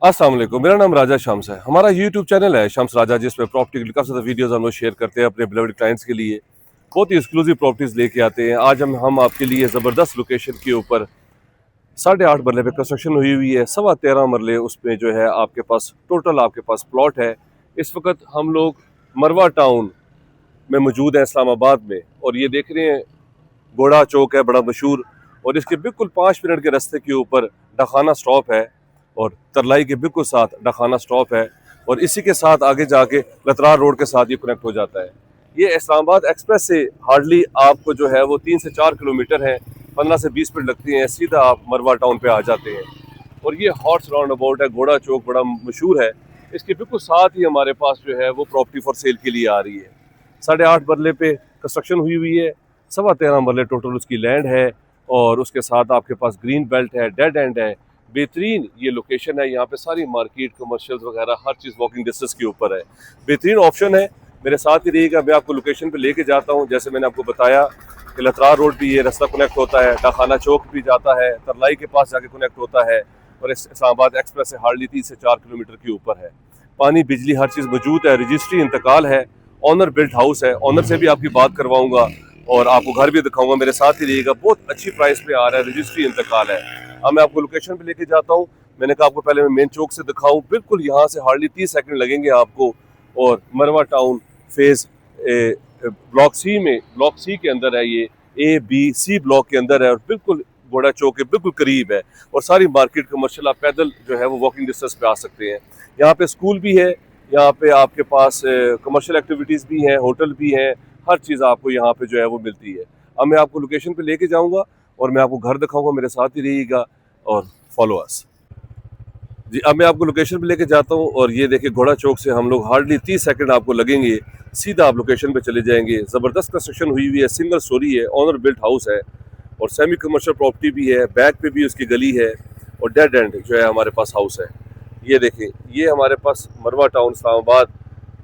अस्सलाम वालेकुम। मेरा नाम राजा शम्स है। हमारा यूट्यूब चैनल है शम्स राजा, जिसमें प्रॉपर्टी के काफ़ी ज़्यादा वीडियोस हम लोग शेयर करते हैं अपने बिलवड क्लाइंट्स के लिए। बहुत ही एक्सक्लूसिव प्रॉपर्टीज़ लेके आते हैं। आज हम आपके लिए ज़बरदस्त लोकेशन के ऊपर 8.5 मरले पे कंस्ट्रक्शन हुई है। 13.25 मरले उसमें जो है आपके पास टोटल आपके पास प्लॉट है। इस वक्त हम लोग मरवा टाउन में मौजूद है, इस्लामाबाद में। और ये देख रहे हैं घोड़ा चौक है बड़ा मशहूर, और इसके बिल्कुल 5 मिनट के रास्ते के ऊपर डाखाना स्टॉप है, और तरलाई के बिल्कुल साथ डाखाना स्टॉप है, और इसी के साथ आगे जाके लतरार रोड के साथ ये कनेक्ट हो जाता है। ये इस्लामाबाद एक्सप्रेस से हार्डली आपको जो है वो 3 से 4 किलोमीटर है, 15 से 20 मिनट लगती हैं, सीधा आप मरवा टाउन पे आ जाते हैं। और ये हॉर्स राउंड अबाउट है, घोड़ा चौक बड़ा मशहूर है। इसके बिल्कुल साथ ही हमारे पास जो है वो प्रॉपर्टी फॉर सेल के लिए आ रही है। 8.5 मरले पे कंस्ट्रक्शन हुई है। 13.25 मरले टोटल उसकी लैंड है, और उसके साथ आपके पास ग्रीन बेल्ट है, डेड एंड है। बेहतरीन ये लोकेशन है। यहाँ पे सारी मार्केट, कमर्शियल्स वगैरह हर चीज़ वॉकिंग डिस्टेंस के ऊपर है। बेहतरीन ऑप्शन है। मेरे साथ ही रहिएगा, मैं आपको लोकेशन पे लेके जाता हूँ। जैसे मैंने आपको बताया कि लतरार रोड भी ये रास्ता कनेक्ट होता है, डाखाना चौक भी जाता है, तरलाई के पास जाके कनेक्ट होता है, और इस्लामाबाद एक्सप्रेस से हार्डली 3 से 4 किलोमीटर के ऊपर है। पानी, बिजली, हर चीज़ मौजूद है। रजिस्ट्री इंतकाल है। ऑनर बिल्ट हाउस है। ऑनर से भी आपकी बात करवाऊंगा और आपको घर भी दिखाऊंगा। मेरे साथ ही रहिएगा। बहुत अच्छी प्राइस पे आ रहा है, रजिस्ट्री इंतकाल है। अब मैं आपको लोकेशन पे लेके जाता हूँ। मैंने कहा आपको पहले मैं मेन चौक से दिखाऊं। बिल्कुल यहाँ से हार्डली 30 सेकंड लगेंगे आपको, और मरवा टाउन फेज ब्लॉक सी के अंदर है। ये A, B, C ब्लॉक के अंदर है, और बिल्कुल घोड़ा चौक के बिल्कुल करीब है। और सारी मार्केट, कमर्शियल, आप पैदल जो है वो वॉकिंग डिस्टेंस पे आ सकते हैं। यहाँ पे स्कूल भी है, यहाँ पे आपके पास कमर्शियल एक्टिविटीज़ भी हैं, होटल भी हैं, हर चीज़ आपको यहाँ पे जो है वो मिलती है। अब मैं आपको लोकेशन पे लेके जाऊँगा और मैं आपको घर दिखाऊंगा। मेरे साथ ही रहिएगा और फॉलो अस। जी, अब मैं आपको लोकेशन पे लेके जाता हूँ, और ये देखिए घोड़ा चौक से हम लोग हार्डली 30 सेकंड आपको लगेंगे, सीधा आप लोकेशन पे चले जाएंगे। ज़बरदस्त कंस्ट्रक्शन हुई है, सिंगल स्टोरी है, ऑनर बिल्ट हाउस है, और सेमी कमर्शियल प्रॉपर्टी भी है। बैक पे भी उसकी गली है, और डेड एंड जो है हमारे पास हाउस है। ये देखें, ये हमारे पास मरवा टाउन इस्लामाबाद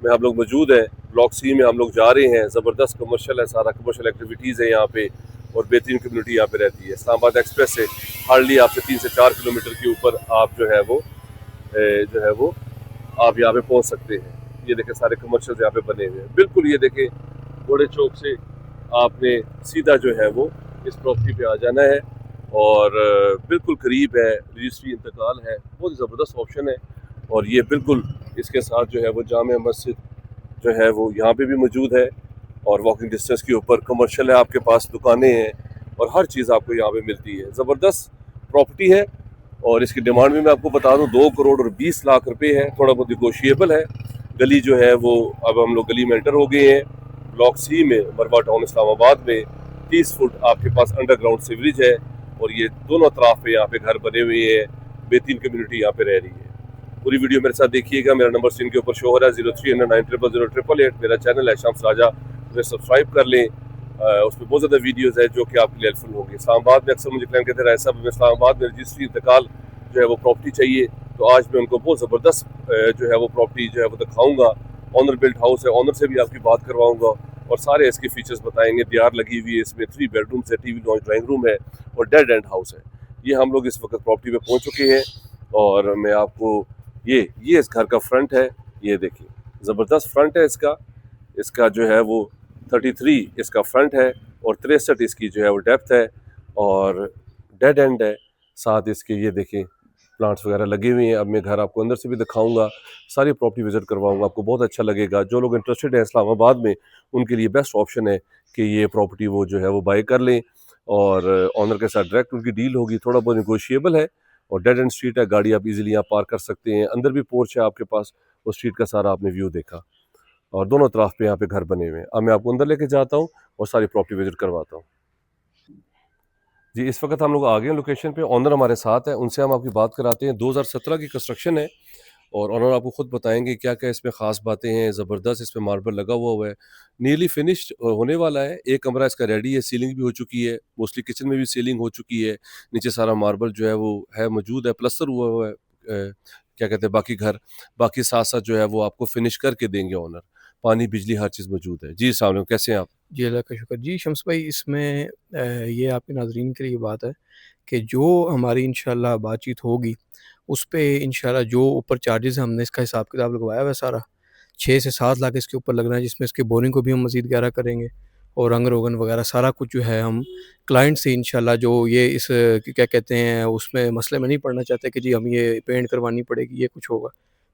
में हम लोग मौजूद हैं। ब्लॉक सी में हम लोग जा रहे हैं। ज़बरदस्त कमर्शियल है, सारा कमर्शियल एक्टिविटीज़ है यहाँ पे, और बेहतरीन कम्युनिटी यहाँ पे रहती है। इस्लामाबाद एक्सप्रेस से हार्डली आपसे 3 से 4 किलोमीटर के ऊपर आप जो है वो आप यहाँ पे पहुँच सकते हैं। ये देखें, सारे कमर्शियल यहाँ पे बने हुए हैं। बिल्कुल ये देखें, घोड़े चौक से आपने सीधा जो है वो इस प्रॉपर्टी पे आ जाना है, और बिल्कुल करीब है। रजिस्ट्री इंतकाल है। बहुत ज़बरदस्त ऑप्शन है। और ये बिल्कुल इसके साथ जो है वो जामे मस्जिद जो है वो यहाँ पे भी मौजूद है, और वॉकिंग डिस्टेंस के ऊपर कमर्शियल है, आपके पास दुकानें हैं, और हर चीज़ आपको यहाँ पे मिलती है। ज़बरदस्त प्रॉपर्टी है। और इसकी डिमांड भी मैं आपको बता दूँ, 2 करोड़ और 20 लाख रुपए है। थोड़ा बहुत निगोशिएबल है। गली जो है वो, अब हम लोग गली में एंटर हो गए हैं। ब्लॉक सी में, मरवा टाउन इस्लामाबाद में 30 फुट आपके पास अंडरग्राउंड सीवरेज है, और ये दोनों तरफ पे यहाँ पे घर बने हुए हैं। बेहतरीन कम्युनिटी यहाँ पे रह रही है। पूरी वीडियो मेरे साथ देखिएगा। मेरा नंबर स्क्रीन के ऊपर शो हो रहा है, 0309000888। मेरा चैनल है शम्स राजा, उसे सब्सक्राइब कर लें। उसमें बहुत ज़्यादा वीडियोज़ है जो कि आपके लिए हेल्पफुल होंगे। इस्लामाबाद में अक्सर मुझे क्लाइंट कहते रहे, साहब हमें इस्लामाबाद में रजिस्ट्री इंतकाल जो है वो प्रॉपर्टी चाहिए। तो आज मैं उनको बहुत ज़बरदस्त जो है वो प्रॉपर्टी जो है वो दिखाऊँगा। ऑनर बिल्ट हाउस है, ऑनर से भी आपकी बात करवाऊँगा, और सारे इसके फीचर्स बताएंगे। दीवार लगी हुई है, इसमें 3 बेडरूम्स है, टीवी लॉन्च, ड्राइंग रूम है, और डेड एंड हाउस है। ये हम लोग इस वक्त प्रॉपर्टी पे पहुंच चुके हैं, और मैं आपको ये इस घर का फ्रंट है। ये देखिए, ज़बरदस्त फ्रंट है इसका। इसका जो है वो 33 इसका फ्रंट है, और 63 इसकी जो है वो डेप्थ है, और डेड एंड है। साथ इसके ये देखें, प्लांट्स वगैरह लगे हुए हैं। अब मैं घर आपको अंदर से भी दिखाऊंगा, सारी प्रॉपर्टी विजिट करवाऊंगा, आपको बहुत अच्छा लगेगा। जो लोग इंटरेस्टेड हैं इस्लामाबाद में, उनके लिए बेस्ट ऑप्शन है कि ये प्रॉपर्टी वो जो है वो बाय कर लें, और ऑनर के साथ डायरेक्ट उनकी डील होगी। थोड़ा बहुत निगोशिएबल है, और डेड एंड स्ट्रीट है, गाड़ी आप इजीली यहाँ पार्क कर सकते हैं। अंदर भी पोर्च है आपके पास, वो स्ट्रीट का सारा आपने व्यू देखा, और दोनों तरफ पे यहाँ पे घर बने हुए हैं। अब मैं आपको अंदर लेके जाता हूँ और सारी प्रॉपर्टी विजिट करवाता हूँ। जी, इस वक्त हम लोग आ गए हैं लोकेशन पे। ऑनर हमारे साथ है, उनसे हम आपकी बात कराते हैं। 2017 की कंस्ट्रक्शन है, और ऑनर आपको खुद बताएंगे क्या क्या इसमें खास बातें हैं। ज़बरदस्त इसमें मार्बल लगा हुआ है, नियरली फिनिश्ड होने वाला है। एक कमरा इसका रेडी है, सीलिंग भी हो चुकी है, मोस्टली किचन में भी सीलिंग हो चुकी है। नीचे सारा मार्बल जो है वो है मौजूद है, प्लस्तर हुआ है। क्या कहते हैं, बाकी घर बाकी साथ साथ जो है वो आपको फिनिश करके देंगे ऑनर। पानी, बिजली, हर चीज़ मौजूद है। जी, अस्सलाम वालेकुम, कैसे हैं आप? जी, अल्लाह का शुक्र। जी, शम्स भाई, इसमें ये आपके नाज़रीन के लिए बात है कि जो हमारी इंशाल्लाह बातचीत होगी, उस पे इंशाल्लाह जो ऊपर चार्जेस हैं हमने इसका हिसाब किताब लगवाया हुआ है सारा। 6 से 7 लाख इसके ऊपर लग रहा है, जिसमें इसकी बोरिंग को भी हम मज़ीद गहरा करेंगे और रंग रोगन वगैरह सारा कुछ जो है हम क्लाइंट से इंशाल्लाह जो ये इस क्या कहते हैं उसमें मसले में नहीं पड़ना चाहते कि जी हम ये पेंट करवानी पड़ेगी, ये कुछ होगा।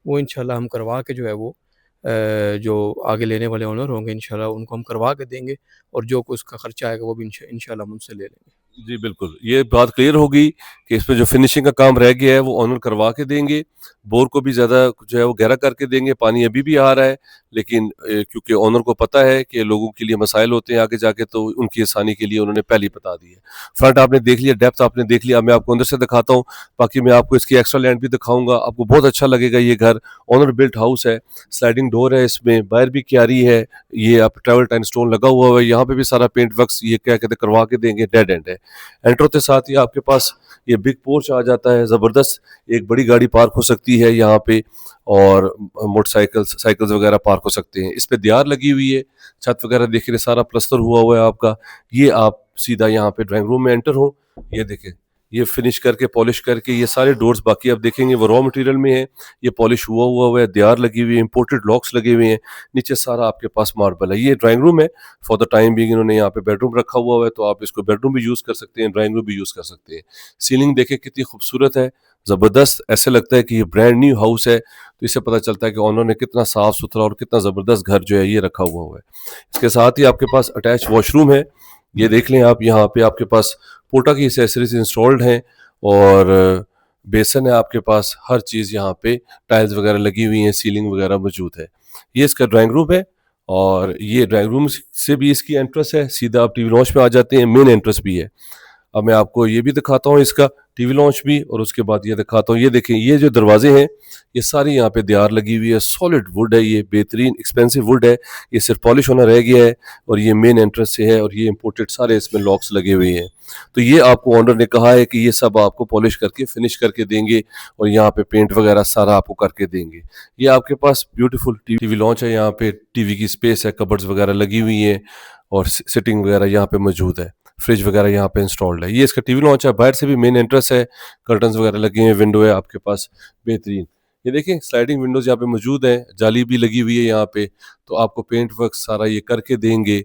वो इंशाल्लाह हम करवा के जो है वो जो आगे लेने वाले ओनर होंगे इंशाल्लाह उनको हम करवा के देंगे और जो कुछ उसका खर्चा आएगा वो भी इंशाल्लाह हम उनसे ले लेंगे। जी, बिल्कुल। ये बात क्लियर होगी कि इसमें जो फिनिशिंग का काम रह गया है वो ओनर करवा के देंगे। बोर को भी ज़्यादा जो है वो गहरा करके देंगे, पानी अभी भी आ रहा है लेकिन क्योंकि ओनर को पता है कि लोगों के लिए मसाइल होते हैं आगे जाके तो उनकी आसानी के लिए उन्होंने पहले ही बता दी है। फ्रंट आपने देख लिया, डेप्थ आपने देख लिया, मैं आपको अंदर से दिखाता हूँ, बाकी मैं आपको इसकी एक्स्ट्रा लैंड भी दिखाऊँगा। आपको बहुत अच्छा लगेगा ये घर, ओनर बिल्ट हाउस है, स्लाइडिंग डोर है इसमें, बाहर भी क्यारी है, ये आप ट्रैवल टाइम स्टोन लगा हुआ है, यहाँ पे भी सारा पेंट वर्क्स ये क्या कहते हैं करवा के देंगे, डेड एंड है। एंटर होते साथ ही आपके पास ये बिग पोर्च आ जाता है, ज़बरदस्त एक बड़ी गाड़ी पार्क हो सकती है यहाँ पे और मोटरसाइकिल्स साइकिल्स वगैरह पार्क हो सकते हैं। इस पे दीवार लगी हुई है, छत वगैरह देख रहे सारा प्लस्तर हुआ हुआ है आपका। ये आप सीधा यहाँ पे ड्राइंग रूम में एंटर हो, ये देखें ये फिनिश करके पॉलिश करके ये सारे डोर्स बाकी आप देखेंगे वो रॉ मटेरियल में है, ये पॉलिश हुआ है, दीवार लगी हुई है, इंपोर्टेड लॉक्स लगे हुए हैं, नीचे सारा आपके पास मार्बल है। ये ड्राइंग रूम है, फॉर द टाइम बीइंग इन्होंने यहाँ पे बेडरूम रखा हुआ है तो आप इसको बेडरूम भी यूज़ कर सकते हैं, ड्राइंग रूम भी यूज़ कर सकते हैं। सीलिंग देखें कितनी खूबसूरत है, ज़बरदस्त, ऐसे लगता है कि ये ब्रांड न्यू हाउस है, तो इससे पता चलता है कि ओनर ने कितना साफ़ सुथरा और कितना ज़बरदस्त घर जो है ये रखा हुआ है। इसके साथ ही आपके पास अटैच वॉशरूम है, ये देख लें आप, यहाँ पे आपके पास पोटा की एसेसरीज इंस्टॉल्ड हैं और बेसन है आपके पास, हर चीज़ यहाँ पे टाइल्स वगैरह लगी हुई हैं, सीलिंग वगैरह मौजूद है। ये इसका ड्राइंग रूम है और ये ड्राइंग रूम से भी इसकी एंट्रेंस है, सीधा आप टीवी लॉन्च में आ जाते हैं, मेन एंट्रेंस भी है। अब मैं आपको ये भी दिखाता हूँ इसका टीवी लॉन्च भी और उसके बाद ये दिखाता हूँ। ये देखें ये जो दरवाजे हैं ये सारी यहाँ पे दीवार लगी हुई है, सॉलिड वुड है, ये बेहतरीन एक्सपेंसिव वुड है, ये सिर्फ पॉलिश होना रह गया है और ये मेन एंट्रेंस से है और ये इंपोर्टेड सारे इसमें लॉक्स लगे हुए हैं। तो ये आपको ओनर ने कहा है कि ये सब आपको पॉलिश करके फिनिश करके देंगे और यहाँ पे पेंट वगैरह सारा आपको करके देंगे। ये आपके पास ब्यूटीफुल टीवी लॉन्च है, यहाँ पे टीवी की स्पेस है, कबर्ड्स वगैरह लगी हुई है और सिटिंग वगैरह यहाँ पे मौजूद है, फ्रिज वगैरह यहाँ पे इंस्टॉल्ड है। ये इसका टीवी लॉन्च है, बाहर से भी मेन एंट्रेंस है, कर्टन्स वगैरह लगे हैं, विंडो है आपके पास बेहतरीन। ये देखें स्लाइडिंग विंडोज यहाँ पे मौजूद है, जाली भी लगी हुई है यहाँ पे, तो आपको पेंट वर्क सारा ये करके देंगे।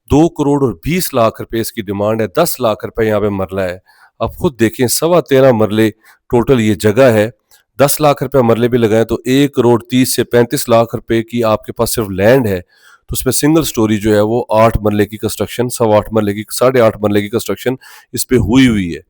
2 करोड़ और 20 लाख रुपए इसकी डिमांड है, 10 लाख रुपए यहाँ पे मरला है। आप खुद देखें 13.25 मरले टोटल ये जगह है, 10 लाख रुपए मरले भी लगाए तो 1 करोड़ 30 से 35 लाख रुपए की आपके पास सिर्फ लैंड है। तो उसमें सिंगल स्टोरी जो है वो 8 मरले की कंस्ट्रक्शन, 8.25 मरले की, 8.5 मरले की कंस्ट्रक्शन इस पे हुई है।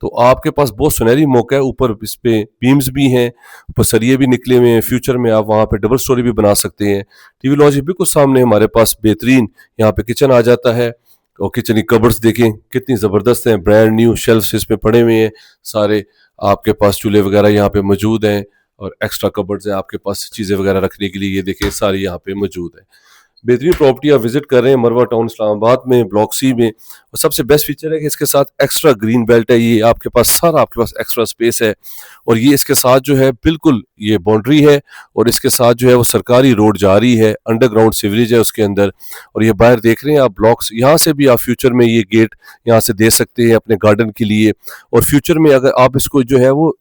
तो आपके पास बहुत सुनहरी मौका है, ऊपर इस पे बीम्स भी हैं, ऊपर सरिये भी निकले हुए हैं, फ्यूचर में आप वहाँ पे डबल स्टोरी भी बना सकते हैं। टीवी लॉन्च बिल्कुल सामने हमारे पास बेहतरीन यहाँ पे किचन आ जाता है और किचन की कबर्ड्स देखें कितनी ज़बरदस्त हैं, ब्रांड न्यू शेल्फ्स इसमें पड़े हुए हैं सारे, आपके पास चूल्हे वगैरह यहाँ पे मौजूद हैं और एक्स्ट्रा कबर्ड्स हैं आपके पास चीज़ें वगैरह रखने के लिए, ये देखें सारी यहाँ पे मौजूद है। बेहतरीन प्रॉपर्टी आप विजिट कर रहे हैं मरवा टाउन इस्लामाबाद में ब्लॉक सी में, और सबसे बेस्ट फीचर है कि इसके साथ एक्स्ट्रा ग्रीन बेल्ट है, ये आपके पास सारा आपके पास एक्स्ट्रा स्पेस है और ये इसके साथ जो है बिल्कुल ये बाउंड्री है और इसके साथ जो है वो सरकारी रोड जा रही है, अंडरग्राउंड सीवरेज है उसके अंदर, और ये बाहर देख रहे हैं आप ब्लॉक्स, यहाँ से भी आप फ्यूचर में ये गेट यहाँ से दे सकते हैं अपने गार्डन के लिए, और फ्यूचर में अगर आप इसको जो है वो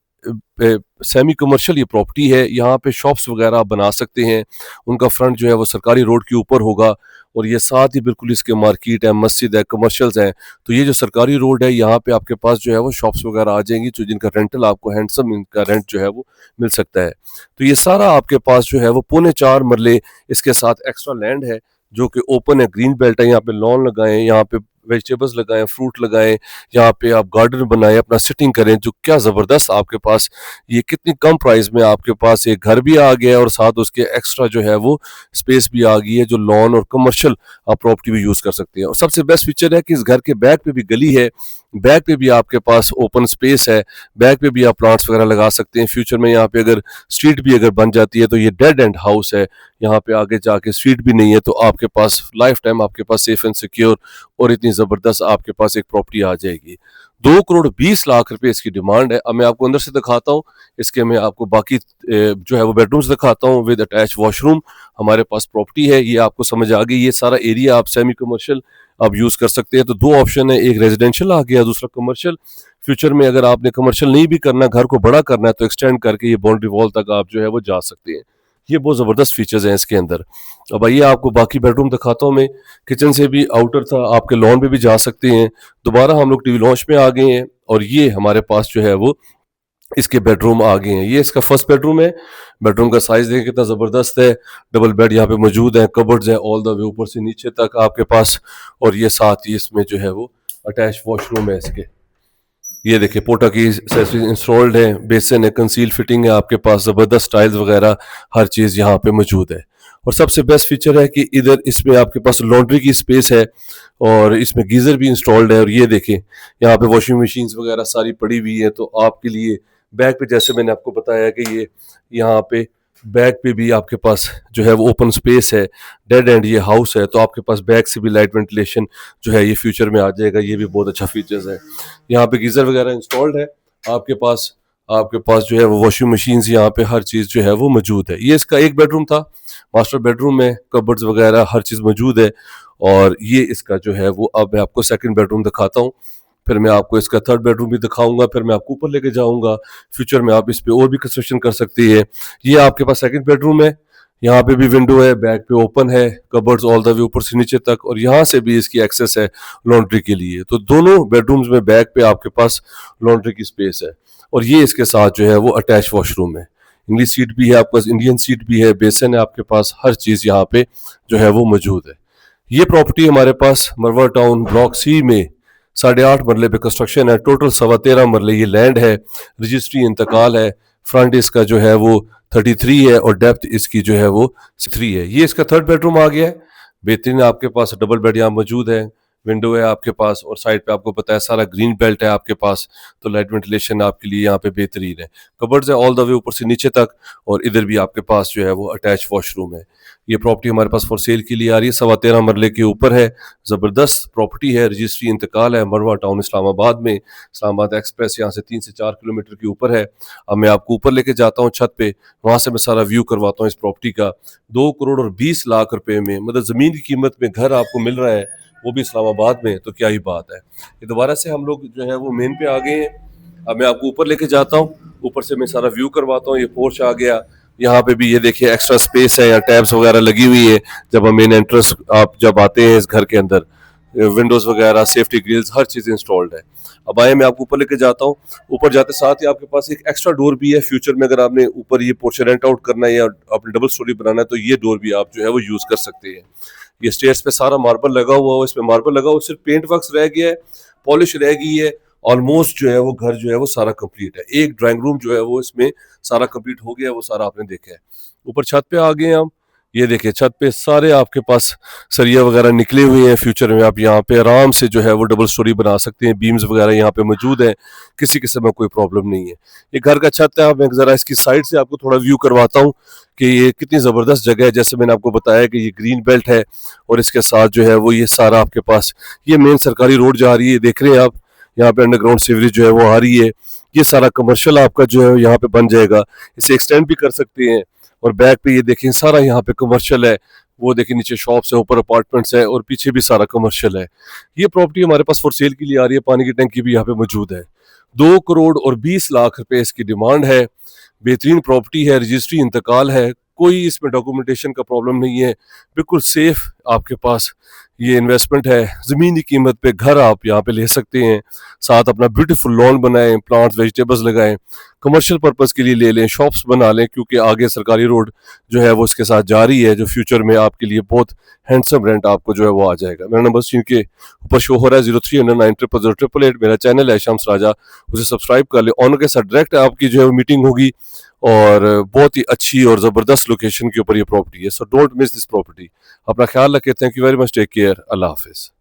सेमी कमर्शियल ये प्रॉपर्टी है, यहाँ पे शॉप्स वगैरह आप बना सकते हैं, उनका फ्रंट जो है वो सरकारी रोड के ऊपर होगा और ये साथ ही बिल्कुल इसके मार्केट है, मस्जिद है, कमर्शियल्स हैं, तो ये जो सरकारी रोड है यहाँ पे आपके पास जो है वो शॉप्स वगैरह आ जाएंगी जो जिनका रेंटल आपको हैंडसम इनका रेंट जो है वो मिल सकता है। तो ये सारा आपके पास जो है वो 4.25 मरले इसके साथ एक्स्ट्रा लैंड है जो कि ओपन है, ग्रीन बेल्ट है, यहाँ पे लॉन लगाएं, यहाँ पे वेजिटेबल्स लगाएं, फ्रूट लगाएं, यहाँ पे आप गार्डन बनाएं, अपना सिटिंग करें, जो क्या ज़बरदस्त आपके पास ये कितनी कम प्राइस में आपके पास एक घर भी आ गया है और साथ उसके एक्स्ट्रा जो है वो स्पेस भी आ गई है जो लॉन और कमर्शियल आप प्रॉपर्टी भी यूज़ कर सकते हैं। और सबसे बेस्ट फीचर है कि इस घर के बैक पे भी गली है, बैक पे भी आपके पास ओपन स्पेस है, बैक पे भी आप प्लांट्स वगैरह लगा सकते हैं। फ्यूचर में यहाँ पे अगर स्ट्रीट भी अगर बन जाती है तो ये डेड एंड हाउस है, यहाँ पे आगे जाके स्ट्रीट भी नहीं है, तो आपके पास लाइफ टाइम आपके पास सेफ एंड सिक्योर और इतनी ज़बरदस्त आपके पास एक प्रॉपर्टी आ जाएगी। 2,20,00,000 रुपए इसकी डिमांड है। अब मैं आपको अंदर से दिखाता हूँ, इसके मैं आपको बाकी जो है वो बेडरूम्स दिखाता हूँ विद अटैच वॉशरूम। हमारे पास प्रॉपर्टी है, ये आपको समझ आ गई। ये सारा एरिया आप सेमी कमर्शियल आप यूज़ कर सकते हैं। तो दो ऑप्शन है, एक रेजिडेंशियल आ गया, दूसरा कमर्शियल। फ्यूचर में अगर आपने कमर्शियल नहीं भी करना, घर को बड़ा करना है, तो एक्सटेंड करके ये बाउंड्री वॉल तक आप जो है वो जा सकते हैं। ये बहुत ज़बरदस्त फीचर्स हैं इसके अंदर। अब आइए आपको बाकी बेडरूम दिखाता हूँ मैं। किचन से भी आउटर था, आपके लॉन पे भी जा सकते हैं। दोबारा हम लोग टीवी लॉन्च में आ गए हैं और ये हमारे पास जो है वो इसके बेडरूम आ गए हैं। ये इसका फर्स्ट बेडरूम है। बेडरूम का साइज देखें कितना ज़बरदस्त है। डबल बेड यहाँ पे मौजूद है, कबर्ड्स हैं ऑल द वे ऊपर से नीचे तक आपके पास। और ये साथ ही इसमें जो है वो अटैच वॉशरूम है इसके। ये देखिए पोटा की एक्सेसरीज इंस्टॉल्ड है, बेसिन है, कंसील फिटिंग है आपके पास, ज़बरदस्त टाइल्स वगैरह हर चीज़ यहाँ पे मौजूद है। और सबसे बेस्ट फीचर है कि इधर इसमें आपके पास लॉन्ड्री की स्पेस है और इसमें गीज़र भी इंस्टॉल्ड है। और ये देखें यहाँ पे वॉशिंग मशीन्स वगैरह सारी पड़ी हुई है। तो आपके लिए बैक पे, जैसे मैंने आपको बताया कि ये यहाँ पे बैक पे भी आपके पास जो है वो ओपन स्पेस है, डेड एंड ये हाउस है। तो आपके पास बैक से भी लाइट वेंटिलेशन जो है ये फ्यूचर में आ जाएगा। ये भी बहुत अच्छा फीचर्स है। यहाँ पे गीज़र वगैरह इंस्टॉल्ड है आपके पास जो है वो वॉशिंग मशीन्स, यहाँ पे हर चीज़ जो है वो मौजूद है। ये इसका एक बेडरूम था। मास्टर बेडरूम में कबर्ड्स वगैरह हर चीज़ मौजूद है। और ये इसका जो है वो, अब मैं आपको सेकंड बेडरूम दिखाता हूँ, फिर मैं आपको इसका थर्ड बेडरूम भी दिखाऊंगा, फिर मैं आपको ऊपर लेके जाऊंगा। फ्यूचर में आप इस पे और भी कंस्ट्रक्शन कर सकती है। ये आपके पास सेकंड बेडरूम है। यहाँ पे भी विंडो है, बैक पे ओपन है, कबर्ड्स ऑल द वे ऊपर से नीचे तक। और यहाँ से भी इसकी एक्सेस है लॉन्ड्री के लिए। तो दोनों बेडरूम्स में बैक पे आपके पास लॉन्ड्री की स्पेस है। और ये इसके साथ जो है वो अटैच वॉशरूम है। इंग्लिश सीट भी है आपके पास, इंडियन सीट भी है, बेसिन है आपके पास, हर चीज़ यहाँ पे जो है वो मौजूद है। ये प्रॉपर्टी हमारे पास मरवा टाउन ब्लॉक सी में 8.5 मरले पे कंस्ट्रक्शन है। टोटल 13.25 मरले ये लैंड है। रजिस्ट्री इंतकाल है। फ्रंट इसका जो है वो 33 है और डेप्थ इसकी जो है वो 3 है। ये इसका थर्ड बेडरूम आ गया है। बेहतरीन आपके पास डबल बेड यहाँ मौजूद है, विंडो है आपके पास और साइड पे आपको पता है सारा ग्रीन बेल्ट है आपके पास। तो लाइट वेंटिलेशन आपके लिए यहाँ पे बेहतरीन है। कबर्ड्स है ऑल द वे ऊपर से नीचे तक और इधर भी आपके पास जो है वो अटैच वॉशरूम है। ये प्रॉपर्टी हमारे पास फॉर सेल के लिए आ रही है। 13.25 मरले के ऊपर है। ज़बरदस्त प्रॉपर्टी है। रजिस्ट्री इंतकाल है मरवा टाउन इस्लामाबाद में। इस्लामाबाद एक्सप्रेस यहाँ से 3 से 4 किलोमीटर के ऊपर है। अब मैं आपको ऊपर लेके जाता हूँ छत पे, वहाँ से मैं सारा व्यू करवाता हूँ इस प्रॉपर्टी का। 2,20,00,000 रुपए में, मतलब ज़मीन की कीमत में घर आपको मिल रहा है, वो भी इस्लामाबाद में। तो क्या ही बात है। ये दोबारा से हम लोग जो है वो मेन पे आ गए हैं। अब मैं आपको ऊपर लेके जाता हूँ, ऊपर से मैं सारा व्यू करवाता हूँ। ये पोर्च आ गया। यहाँ पे भी ये देखिए एक्स्ट्रा स्पेस है, या टैब्स वगैरह लगी हुई है। जब हम मेन एंट्रेंस आप जब आते हैं इस घर के अंदर, विंडोज वगैरह, सेफ्टी ग्रिल्स, हर चीज़ इंस्टॉल्ड है। अब आए मैं आपको ऊपर लेके जाता हूँ। ऊपर जाते साथ ही आपके पास एक एक्स्ट्रा डोर भी है। फ्यूचर में अगर आपने ऊपर ये पोर्शन रेंट आउट करना है या अपने डबल स्टोरी बनाना है, तो ये डोर भी आप जो है वो यूज़ कर सकते हैं। ये स्टेयर्स पे सारा मार्बल लगा हुआ है, इसमें मार्बल लगा हुआ, सिर्फ पेंट वर्क्स रह गया है, पॉलिश रह गई है। ऑलमोस्ट जो है वो घर जो है वो सारा कंप्लीट है। एक ड्राइंग रूम जो है वो इसमें सारा कंप्लीट हो गया है, वो सारा आपने देखा है। ऊपर छत पे आ गए हैं हम। ये देखिए छत पे सारे आपके पास सरिया वगैरह निकले हुए हैं। फ्यूचर में आप यहाँ पे आराम से जो है वो डबल स्टोरी बना सकते हैं। बीम्स वगैरह यहाँ पे मौजूद है, किसी किस्म में कोई प्रॉब्लम नहीं है। ये घर का छत है। मैं ज़रा इसकी साइड से आपको थोड़ा व्यू करवाता हूँ कि ये कितनी ज़बरदस्त जगह है। जैसे मैंने आपको बताया कि ये ग्रीन बेल्ट है और इसके साथ जो है वो ये सारा आपके पास ये मेन सरकारी रोड जा रही है, देख रहे हैं आप। यहाँ पे अंडरग्राउंड सीवरेज जो है वो आ रही है। ये सारा कमर्शियल आपका जो है यहाँ पे बन जाएगा। इसे एक्सटेंड भी कर सकते हैं। और बैक पे ये देखें सारा यहाँ पे कमर्शियल है। वो देखिए नीचे शॉप्स है, ऊपर अपार्टमेंट्स है और पीछे भी सारा कमर्शियल है। ये प्रॉपर्टी हमारे पास फॉर सेल के लिए आ रही है। पानी की टंकी भी यहाँ पे मौजूद है। 2,20,00,000 रुपए इसकी डिमांड है। बेहतरीन प्रॉपर्टी है, रजिस्ट्री इंतकाल है, कोई इसमें डॉक्यूमेंटेशन का प्रॉब्लम नहीं है। बिल्कुल सेफ आपके पास ये इन्वेस्टमेंट है। ज़मीन की कीमत पे घर आप यहाँ पे ले सकते हैं, साथ अपना ब्यूटीफुल लॉन बनाएं, प्लांट्स वेजिटेबल्स लगाएं, कमर्शियल पर्पस के लिए ले लें, शॉप्स बना लें, क्योंकि आगे सरकारी रोड जो है वो इसके साथ जारी है, जो फ्यूचर में आपके लिए बहुत हैंडसम रेंट आपको जो है वो आ जाएगा। मेरा नंबर स्क्रीन के ऊपर शो हो रहा है 0309000888। मेरा चैनल है शम्स राजा, उसे सब्सक्राइब कर ले। ऑनर के साथ डायरेक्ट आपकी जो है वो मीटिंग होगी और बहुत ही अच्छी और ज़बरदस्त लोकेशन के ऊपर ये प्रॉपर्टी है। So don't miss this property. अपना ख्याल रखें। Thank you very much. Take care. अल्लाह हाफिज़।